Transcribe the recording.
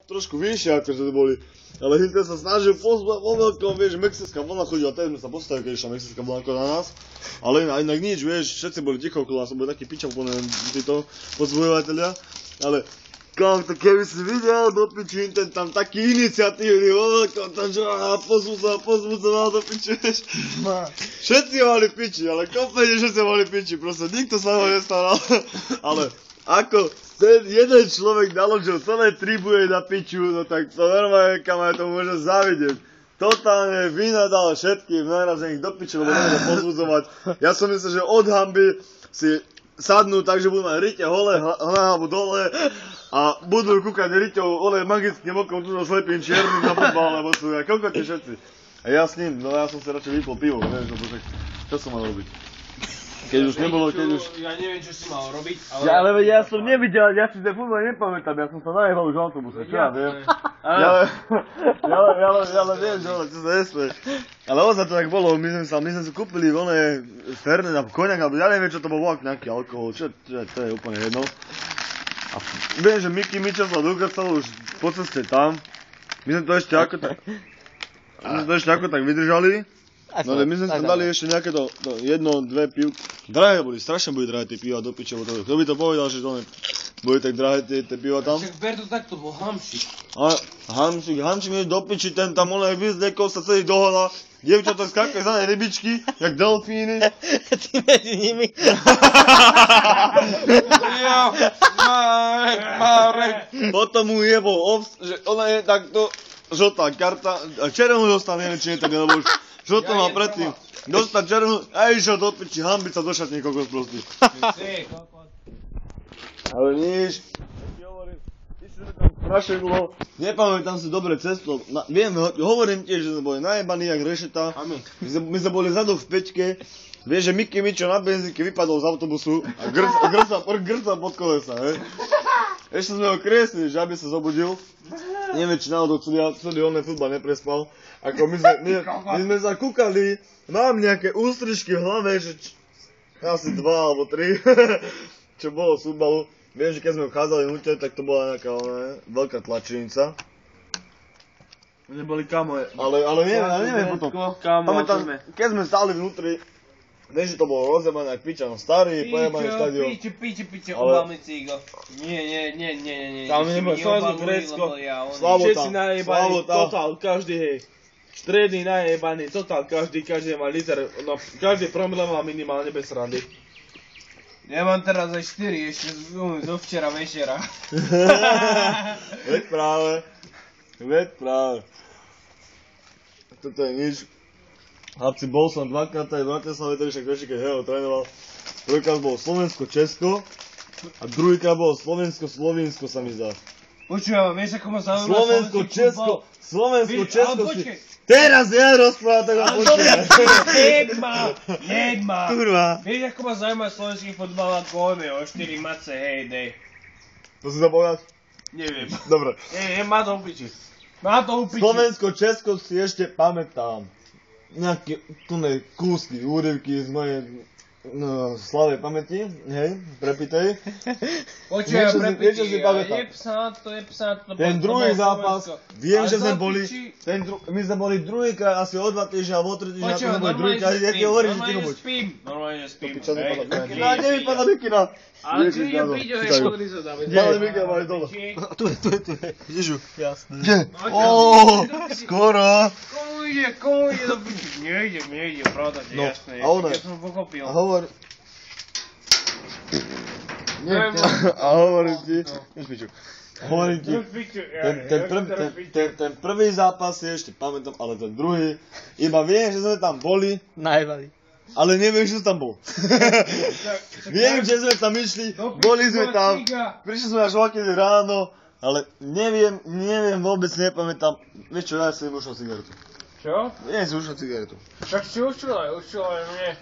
trošku vyššie, akože to boli. Ale Hitler sa snažil pozbať vo veľkom, vieš, mexická vlna chodila, teď sme sa postavili, keď išla mexická vlna ako na nás. Ale inak nič, vieš, všetci boli ticho okolo nás, boli takí piča úplne títo pozbojovatelia. Ale to keby si videl do piči, ten tam taký iniciatívny vo veľkom, tam čo, pozbú sa mal do piči, vieš. Všetci mali piči, ale kompletne všetci mali piči, proste nikto sa ho nestaral. Ale ako ten jeden človek naložil celé tribune na piču, no tak to normálne, kam aj to môže zavidieť. Totálne vynadal všetkým, najraz ich do piče, lebo nebude pozbudzovať. Ja som myslel, že od hanby si sadnú tak, že budú mať rite hole, hlavu dole a budú kúkať riťou magickým okom, tu slepým čiernym na futbal, lebo sú aj kokoti všetci. A ja s ním, no ja som si radšej vypol pivo, vieš, lebo tak, čo som mal robiť? Keď už nebolo, keď už... Ja neviem, čo si mal robiť, ale... Ale ja som nevidel, ja si ten futbol nepamätám, ja som sa najebal už v autobuse, čo ja viem. Ale viem, že čo sa nesmeš. Ale ozaj to tak bolo, my sme si kúpili oné Fernet na koniak, alebo ja neviem, čo to bolo, nejaký alkohol, čo to je úplne jedno. A viem, že Miky Mičoslav dokacal už po ceste tam, my sme to ešte ako tak vydržali. No ale my sme tam dali ešte nejaké to jedno, dve pivky. Drahé boli, strašne boli drahé tie piva do piče. Kto by to povedal, že to boli tak drahé tie piva tam? Však ber to takto, bol Hamšik. A Hamšik je do piči, ten tam oné vyzdekol sa celý dohoda. Dievčatá skákajú za nej rybičky, jak delfíny. Ty medzi nimi. Potom mu jebol že ona je takto žltá karta. A červenú dostal, neviem, či je tak, lebo už žltú mal predtým. Dostal červenú a išiel do piči, hambiť sa do šatní kokos prostý. Ale nič. Strašne dlho, nepamätám si dobre cestu, hovorím tiež, že sme boli najebaní jak rešeta, my sme boli vzadu v peťke, vieš, že Miky Mičo na benzínke vypadol z autobusu a grcal pod kolesa, hej. Ešte sme ho kresli, že aby sa zobudil, neviem, či náhodou celý oný futbal neprespal, ako my sme sa kúkali, mám nejaké ústrižky v hlave, že asi 2 alebo 3, čo bolo z futbalu. Viem, že keď sme vchádzali vnúter, tak to bola nejaká veľká tlačenica. Neboli kamo. Ale neviem potom. Pamätám, keď sme stáli vnútri, viem, že to bolo rozjebané jak piča, no starý, pojebaný štadión. Piče, obálny cígo. Nie. Tam nebolo Slovensko, Grécko, všetci najebaní, totál, každý, hej. Stredný najebaný, totál, každý mal liter, no každý promile mal minimálne bez srandy. Ja mám teraz aj 4 ešte zo včera večera. Veď práve. Toto je nič. Chlapci, bol som dvakrát aj v Bratislave, však vieš, keď Heo trénoval. Prvýkrát bol Slovensko-Česko a druhýkrát bolo Slovensko-Slovinsko sa mi zdá. Počúvam, vieš ako ma zaujíma Slovensko-Česko si... Teraz ja rozprávam, tak vám počujem. Neď ma. Kurva. Vieš ako ma zaujíma slovenský futbal ako on je o 4 mace, hej, dej. To si zapovedať? Neviem. Dobre. Má to upiči. Slovensko-Česko si ešte pamätám. Nejaké tuné kúsky, úryvky z mojej slavej pamäti, hej, prepitej. Počujem, niečo si pamätám. Je psa to. Ten druhý zápas, viem, že sme boli, my sme boli druhýkrát asi o 2 týždňa alebo o 3 týždňa, to sme boli druhýkrát, ja ti hovorím, že ty nebuď. Normálne spím. No, nevypadá Mikina. Ale tu je príďo, hej, podri sa dáme. Ale Mikina mali dole. Tu je. Ježu. Jasné. Kde? Skoro. Komu ide do piči? Nejde, pravda, to je jasné. A ona, ja som pochopil. a hovorím ti, ten prvý zápas si ešte pamätám, ale ten druhý, iba viem, že sme tam boli, Najebali. ale neviem, že som tam bol. Viem, že sme tam išli, boli sme tam, prišli sme až vakedy ráno, ale neviem, vôbec nepamätám, vieš čo, ja si ušol cigaretu. Čo? Nie si ušol cigaretu. Však si učila, nie.